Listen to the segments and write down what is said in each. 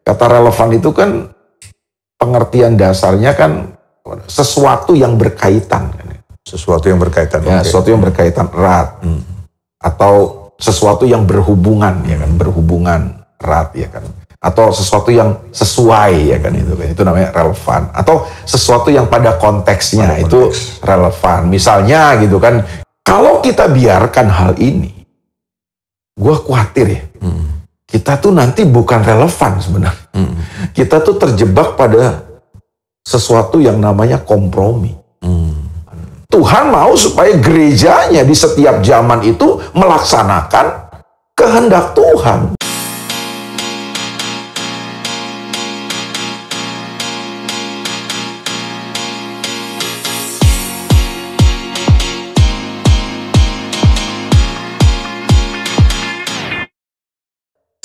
Kata relevan itu kan pengertian dasarnya kan sesuatu yang berkaitan. Sesuatu yang berkaitan. Ya, sesuatu yang berkaitan erat. Atau sesuatu yang berhubungan, ya kan, berhubungan erat, ya kan. Atau sesuatu yang sesuai, ya kan, itu namanya relevan. Atau sesuatu yang pada konteksnya itu relevan. Misalnya gitu kan, kalau kita biarkan hal ini, gua khawatir ya, kita tuh nanti bukan relevan sebenarnya. Kita tuh terjebak pada sesuatu yang namanya kompromi. Tuhan mau supaya gerejanya di setiap zaman itu melaksanakan kehendak Tuhan.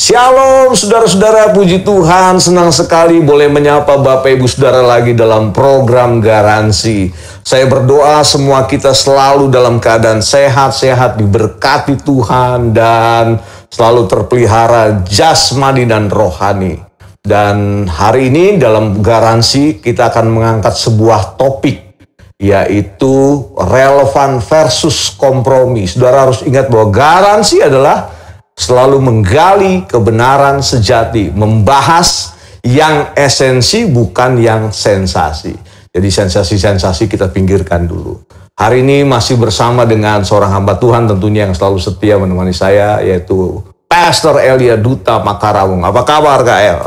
Shalom saudara-saudara, puji Tuhan, senang sekali boleh menyapa Bapak Ibu Saudara lagi dalam program Garansi. Saya berdoa semua kita selalu dalam keadaan sehat-sehat, diberkati Tuhan dan selalu terpelihara jasmani dan rohani. Dan hari ini dalam Garansi kita akan mengangkat sebuah topik, yaitu relevan versus kompromi. Saudara harus ingat bahwa Garansi adalah selalu menggali kebenaran sejati, membahas yang esensi bukan yang sensasi. Jadi sensasi-sensasi kita pinggirkan dulu. Hari ini masih bersama dengan seorang hamba Tuhan tentunya yang selalu setia menemani saya, yaitu Pastor Elia Duta Makarawung. Apa kabar Kak El?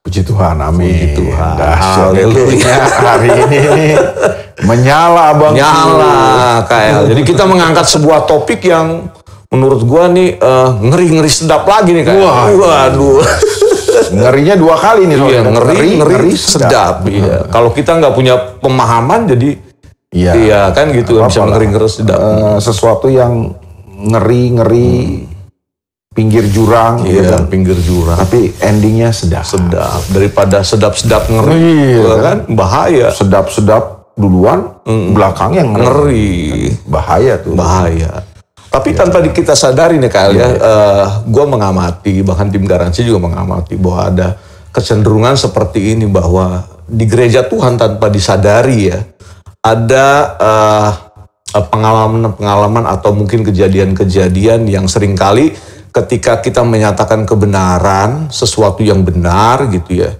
Puji Tuhan, amin. Puji Tuhan. Haleluya. Hari ini menyala Bang. Nyala Kak El. Jadi kita mengangkat sebuah topik yang menurut gua nih ngeri-ngeri sedap lagi nih Kak. Waduh. Ngerinya dua kali nih. Iya, ngeri sedap. Iya. Kalau kita nggak punya pemahaman jadi iya kan gitu, bisa ngeri-ngeri sedap. Sesuatu yang ngeri-ngeri pinggir jurang, iya, gitu kan. Pinggir jurang. Tapi endingnya sedap. Sedap daripada sedap-sedap ngeri, kan bahaya. Sedap-sedap duluan, belakangnya ngeri. Bahaya tuh. Bahaya. Tapi tanpa kita sadari nih Kak, gue mengamati, bahkan tim Garansi juga mengamati bahwa ada kecenderungan seperti ini, bahwa di gereja Tuhan tanpa disadari ya, ada pengalaman-pengalaman atau mungkin kejadian-kejadian yang seringkali ketika kita menyatakan kebenaran, sesuatu yang benar gitu ya,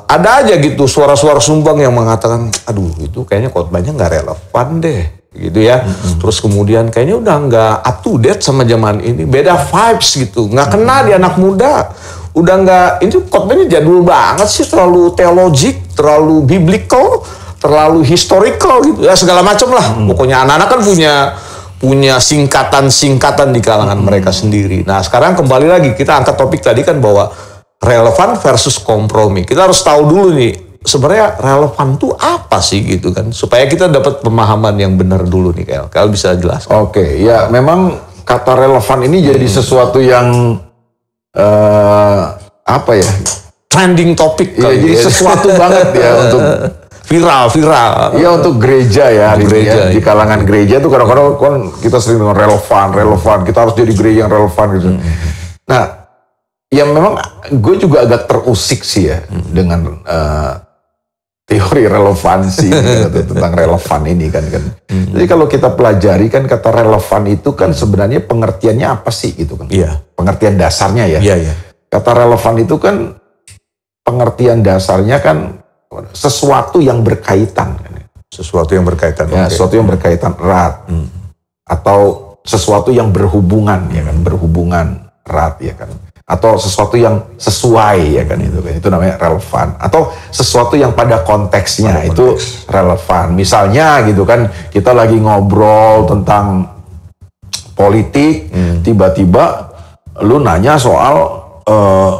ada aja gitu suara-suara sumbang yang mengatakan, aduh itu kayaknya khotbahnya nggak relevan deh. Gitu ya, terus kemudian kayaknya udah nggak up to date sama zaman ini, beda vibes gitu, nggak kena di anak muda, udah nggak, ini khotbahnya jadul banget sih, terlalu teologik, terlalu biblical, terlalu historical gitu ya, segala macam lah. Pokoknya anak-anak kan punya singkatan-singkatan di kalangan mereka sendiri. Nah sekarang kembali lagi kita angkat topik tadi kan bahwa relevan versus kompromi. Kita harus tahu dulu nih, sebenarnya relevan tuh apa sih gitu kan, supaya kita dapat pemahaman yang benar dulu nih Kak. Kalian bisa jelaskan? Oke, ya memang kata relevan ini jadi sesuatu yang apa ya? Trending topik. Ya, jadi sesuatu banget ya untuk viral. Iya, untuk gereja ya, gereja, di kalangan gereja tuh kadang-kadang kan kita sering dengan relevan. Kita harus jadi gereja yang relevan gitu. Nah, ya memang gue juga agak terusik sih ya dengan teori relevansi gitu, tentang relevan ini kan. Jadi kalau kita pelajari kan kata relevan itu kan sebenarnya pengertiannya apa sih gitu kan? Iya. Pengertian dasarnya ya. Iya. Kata relevan itu kan pengertian dasarnya kan sesuatu yang berkaitan. Sesuatu yang berkaitan. Ya, sesuatu yang berkaitan erat. Atau sesuatu yang berhubungan ya kan, berhubungan erat ya kan. Atau sesuatu yang sesuai ya kan, itu namanya relevan. Atau sesuatu yang pada konteksnya itu relevan. Misalnya gitu kan, kita lagi ngobrol tentang politik, tiba-tiba lu nanya soal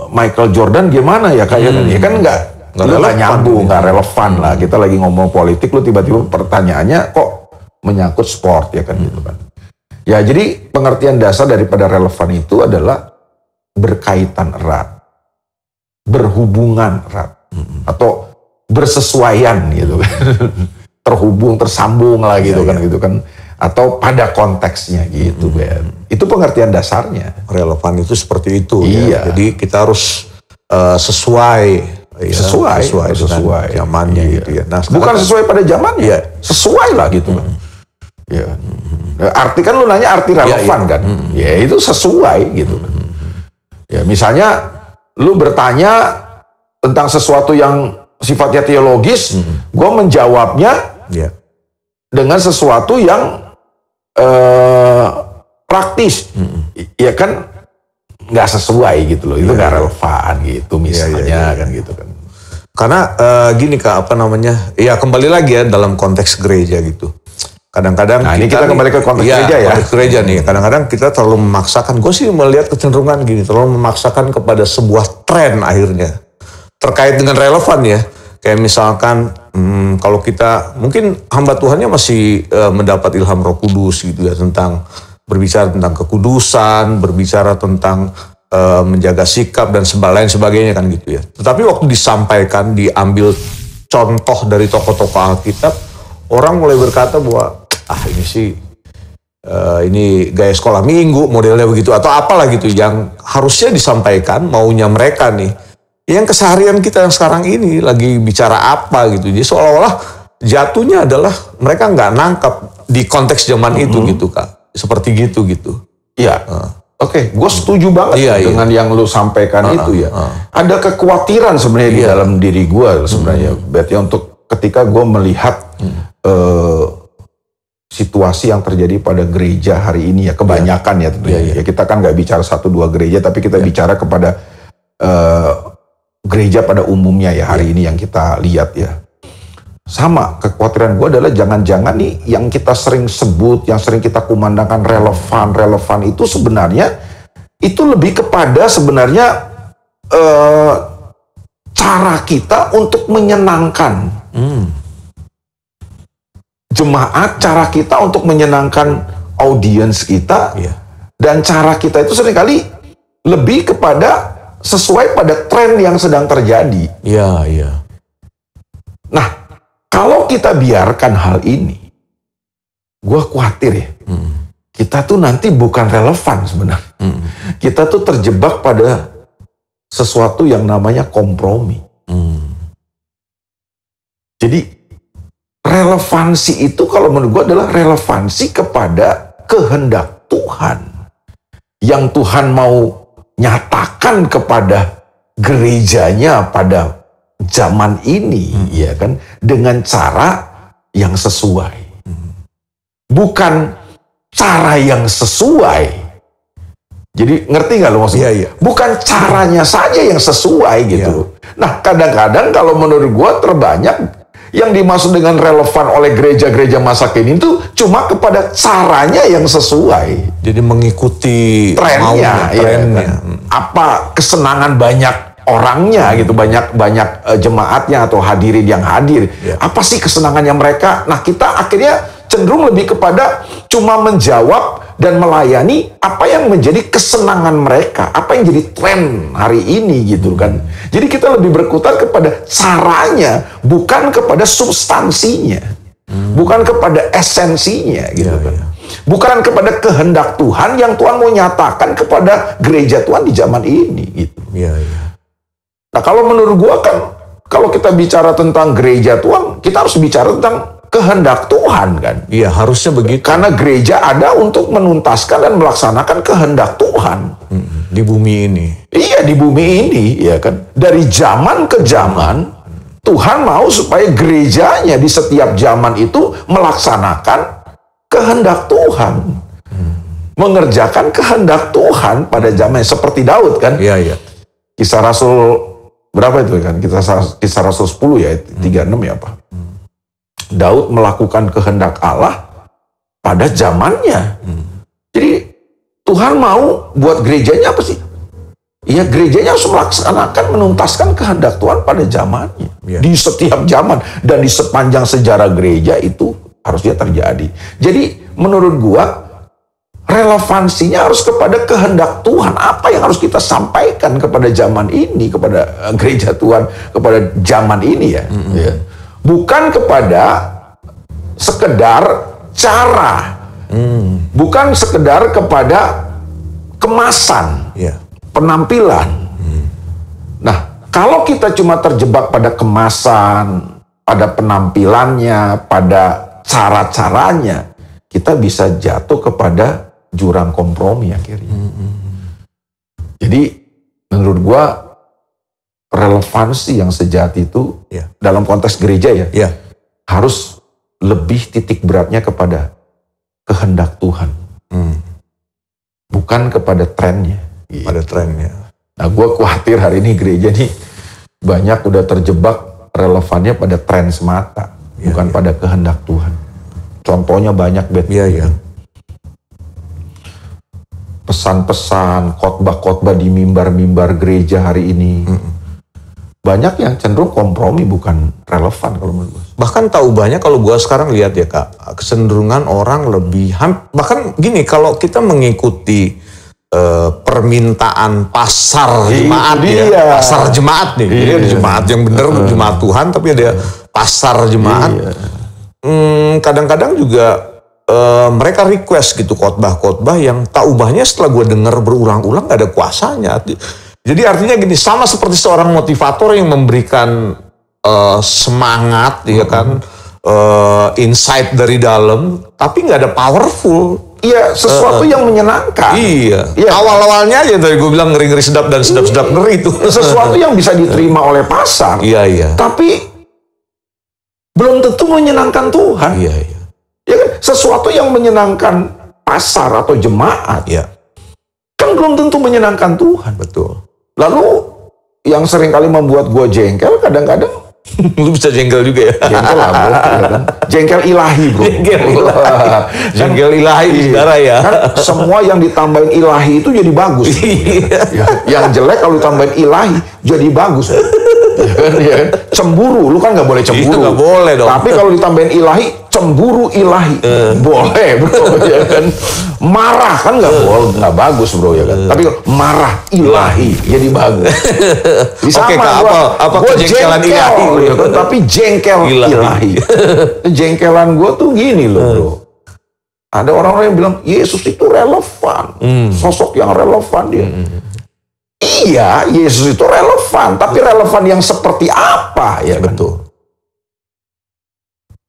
Michael Jordan gimana ya kayaknya, ya kan nggak nyambung, nggak relevan lah. Kita lagi ngomong politik, lu tiba-tiba pertanyaannya kok menyangkut sport ya kan gitu kan. Ya jadi pengertian dasar daripada relevan itu adalah berkaitan erat, berhubungan erat, atau bersesuaian gitu kan, terhubung, tersambung lah gitu kan, atau pada konteksnya gitu kan. Itu pengertian dasarnya. Relevan itu seperti itu iya. Ya. Jadi kita harus sesuai ya, sesuai dengan zamannya gitu ya. Nah, bukan sesuai pada zamannya, sesuai lah gitu kan. Ya. Arti kan lu nanya arti relevan kan? Ya itu sesuai gitu kan. Ya misalnya lu bertanya tentang sesuatu yang sifatnya teologis, gue menjawabnya dengan sesuatu yang praktis, ya kan nggak sesuai gitu loh, itu nggak relevan gitu misalnya kan gitu kan. Karena gini Kak, apa namanya, ya kembali lagi ya dalam konteks gereja gitu. Kadang-kadang nah ini kita kembali ke konteks gereja ya. Konteks gereja nih, kadang-kadang kita terlalu memaksakan, gue sih melihat kecenderungan gini, terlalu memaksakan kepada sebuah tren akhirnya. Terkait dengan relevan ya, kayak misalkan kalau kita, mungkin hamba Tuhannya masih mendapat ilham Roh Kudus gitu ya, tentang berbicara tentang kekudusan, berbicara tentang menjaga sikap dan lain sebagainya kan gitu ya. Tetapi waktu disampaikan, diambil contoh dari tokoh-tokoh Alkitab, orang mulai berkata bahwa ini sih ini gaya sekolah minggu modelnya begitu atau apalah gitu yang harusnya disampaikan maunya mereka nih. Yang keseharian kita yang sekarang ini lagi bicara apa gitu. Jadi seolah-olah jatuhnya adalah mereka nggak nangkap di konteks zaman itu gitu Kak. Seperti gitu. Iya. Oke, gue setuju banget dengan yang lu sampaikan itu ya. Ada kekhawatiran sebenarnya di dalam diri gue sebenarnya. Berarti untuk ketika gue melihat situasi yang terjadi pada gereja hari ini ya, kebanyakan ya tentunya. Ya, kita kan nggak bicara 1-2 gereja, tapi kita bicara kepada gereja pada umumnya ya hari ini yang kita lihat ya. Sama, kekhawatiran gue adalah jangan-jangan nih yang kita sering sebut, yang sering kita kumandangkan relevan itu sebenarnya itu lebih kepada sebenarnya cara kita untuk menyenangkan jemaat, cara kita untuk menyenangkan audiens kita, dan cara kita itu seringkali lebih kepada sesuai pada tren yang sedang terjadi. Nah, kalau kita biarkan hal ini, gue khawatir ya, kita tuh nanti bukan relevan sebenarnya. Kita tuh terjebak pada sesuatu yang namanya kompromi. Jadi relevansi itu kalau menurut gue adalah relevansi kepada kehendak Tuhan. Yang Tuhan mau nyatakan kepada gerejanya pada zaman ini, ya kan, dengan cara yang sesuai. Bukan cara yang sesuai. Jadi ngerti nggak lo maksudnya? Bukan caranya saja yang sesuai gitu. Nah kadang-kadang kalau menurut gue terbanyak yang dimaksud dengan relevan oleh gereja-gereja masa kini itu cuma kepada caranya yang sesuai. Jadi mengikuti trennya. Kan? Apa kesenangan banyak orangnya gitu, banyak jemaatnya atau hadirin yang hadir. Apa sih kesenangannya mereka? Nah kita akhirnya cenderung lebih kepada cuma menjawab dan melayani apa yang menjadi kesenangan mereka, apa yang jadi tren hari ini gitu kan. Jadi kita lebih berkutat kepada caranya, bukan kepada substansinya, bukan kepada esensinya gitu kan. Bukan kepada kehendak Tuhan yang Tuhan mau nyatakan kepada gereja Tuhan di zaman ini gitu. Nah kalau menurut gua kan, kalau kita bicara tentang gereja Tuhan, kita harus bicara tentang kehendak Tuhan kan. Iya, harusnya begitu. Karena gereja ada untuk menuntaskan dan melaksanakan kehendak Tuhan di bumi ini. Iya, di bumi ini, ya kan. Dari zaman ke zaman Tuhan mau supaya gerejanya di setiap zaman itu melaksanakan kehendak Tuhan. Mengerjakan kehendak Tuhan pada zamannya, seperti Daud kan. Kisah Rasul berapa itu kan? Kisah Rasul 10 ya, 36 ya apa? Daud melakukan kehendak Allah pada zamannya. Jadi Tuhan mau buat gerejanya apa sih? Ya gerejanya harus melaksanakan, menuntaskan kehendak Tuhan pada zamannya. Di setiap zaman dan di sepanjang sejarah gereja itu harusnya terjadi. Jadi menurut gua relevansinya harus kepada kehendak Tuhan. Apa yang harus kita sampaikan kepada zaman ini, kepada gereja Tuhan, kepada zaman ini ya. Bukan kepada sekedar cara, bukan sekedar kepada kemasan, penampilan, Nah, kalau kita cuma terjebak pada kemasan, pada penampilannya, pada cara-caranya, kita bisa jatuh kepada jurang kompromi akhirnya. Jadi menurut gua relevansi yang sejati itu dalam konteks gereja harus lebih titik beratnya kepada kehendak Tuhan, bukan kepada trennya. Pada trennya. Nah, gue khawatir hari ini gereja nih banyak udah terjebak relevannya pada tren semata, bukan pada kehendak Tuhan. Contohnya banyak, Bet. Pesan-pesan, khotbah-khotbah di mimbar-mimbar gereja hari ini. Banyak yang cenderung kompromi, bukan relevan kalau menurut gue. Bahkan tahu banyak kalau gue sekarang lihat ya Kak, kecenderungan orang lebih, bahkan gini, kalau kita mengikuti permintaan pasar jemaat pasar jemaat nih, jadi ada jemaat yang benar, jemaat Tuhan, tapi ada pasar jemaat. Kadang-kadang juga mereka request gitu khotbah-khotbah yang tak ubahnya setelah gue dengar berulang-ulang gak ada kuasanya. Jadi artinya gini, sama seperti seorang motivator yang memberikan semangat, insight dari dalam, tapi nggak ada powerful. Iya, sesuatu yang menyenangkan. Iya. Awal-awalnya aja tadi gue bilang ngeri-ngeri sedap dan sedap-sedap ngeri itu. Sesuatu yang bisa diterima oleh pasar. Iya. Tapi belum tentu menyenangkan Tuhan. Iya. Ya kan? Sesuatu yang menyenangkan pasar atau jemaat. Kan belum tentu menyenangkan Tuhan. Betul. Lalu yang sering kali membuat gue jengkel kadang-kadang. Lu bisa jengkel juga ya? Jengkel lah bro, ya kan? Jengkel ilahi bro. Jengkel ilahi saudara ya. Kan semua yang ditambahin ilahi itu jadi bagus. Yang jelek kalau ditambahin ilahi jadi bagus. Ya kan? Cemburu, lu kan nggak boleh cemburu. Nggak boleh dong. Tapi kalau ditambahin ilahi, cemburu ilahi boleh bro, ya kan? Marah kan nggak boleh, nggak bagus bro, ya kan? Tapi marah ilahi jadi bagus. Oke Kak, apa kejengkelan ilahi? Ya kan? Tapi jengkel ilahi. Jengkelan gue tuh gini loh bro. Ada orang-orang yang bilang Yesus itu relevan, sosok yang relevan dia. Iya, Yesus itu relevan, tapi relevan yang seperti apa ya? Betul.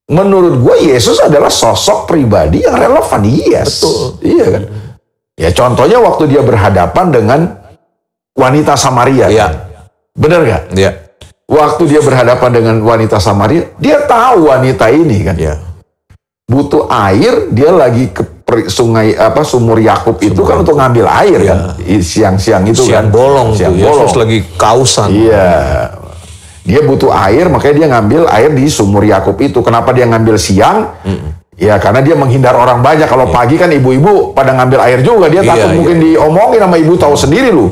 Menurut gue Yesus adalah sosok pribadi yang relevan, Betul. Iya kan? Ya contohnya waktu dia berhadapan dengan wanita Samaria. Bener gak? Waktu dia berhadapan dengan wanita Samaria, dia tahu wanita ini kan. Butuh air, dia lagi ke sungai sumur Yakub itu kan untuk ngambil air kan. Siang-siang itu siang kan. Bolong siang tuh. Yesus lagi kausan. Iya. Dia butuh air, makanya dia ngambil air di sumur Yakub itu. Kenapa dia ngambil siang? Ya karena dia menghindar orang banyak. Kalau pagi kan ibu-ibu pada ngambil air juga. Dia takut mungkin diomongin sama ibu, tahu sendiri lu.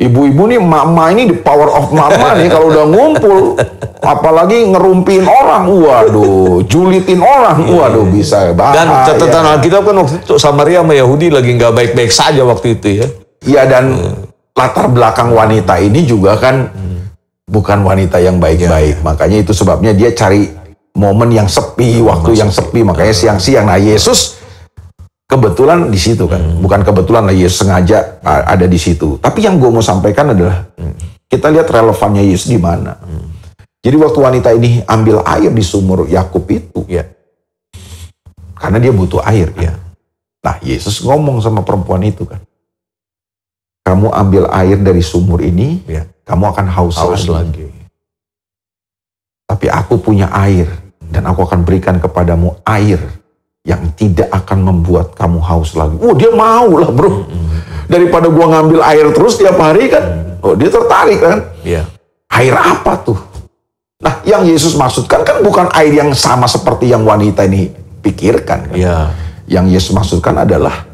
Ibu-ibu nih, mama ini the power of mama nih kalau udah ngumpul. Apalagi ngerumpin orang, waduh, julitin orang, waduh bisa bahaya. Dan catatan Alkitab kan waktu itu Samaria sama Yahudi lagi nggak baik-baik saja waktu itu ya. Iya, dan latar belakang wanita ini juga kan bukan wanita yang baik-baik. Makanya itu sebabnya dia cari momen yang sepi, waktu yang sepi. Makanya siang-siang. Nah Yesus kebetulan di situ kan. Bukan kebetulan lah, Yesus sengaja ada di situ. Tapi yang gue mau sampaikan adalah kita lihat relevannya Yesus di mana. Jadi waktu wanita ini ambil air di sumur Yakub itu, karena dia butuh air. Nah Yesus ngomong sama perempuan itu kan, kamu ambil air dari sumur ini, kamu akan haus lagi. Tapi aku punya air, dan aku akan berikan kepadamu air yang tidak akan membuat kamu haus lagi. Oh dia mau lah bro. Daripada gua ngambil air terus tiap hari kan, dia tertarik kan. Air apa tuh? Nah, yang Yesus maksudkan kan bukan air yang sama seperti yang wanita ini pikirkan. Kan? Yang Yesus maksudkan adalah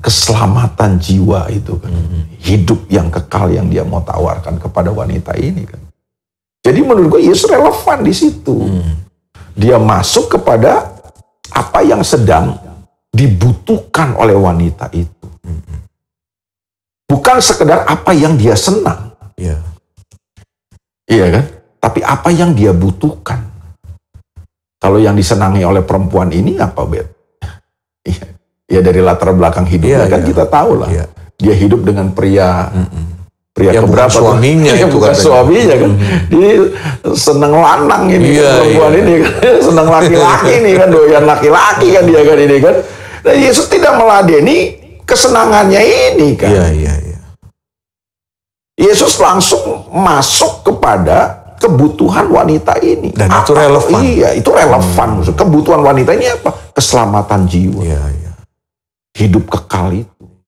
keselamatan jiwa itu kan. Hidup yang kekal yang dia mau tawarkan kepada wanita ini kan. Jadi menurut gue Yesus relevan di situ. Dia masuk kepada apa yang sedang dibutuhkan oleh wanita itu. Bukan sekedar apa yang dia senang. Iya kan? Tapi apa yang dia butuhkan. Kalau yang disenangi oleh perempuan ini apa, Bet? Ya dari latar belakang hidupnya kan kita tahu lah. Dia hidup dengan pria pria Ya, keberapa bukan suaminya ya, itu bukan katanya. suaminya kan. Ini seneng lanang ini perempuan ini kan. Seneng laki-laki nih kan, doyan laki-laki kan dia kan ini kan. Nah, Yesus tidak meladeni kesenangannya ini kan. Iya. Yesus langsung masuk kepada kebutuhan wanita ini. Dan itu relevan. Iya, itu relevan. Kebutuhan wanita ini apa? Keselamatan jiwa. Iya. Hidup kekal itu.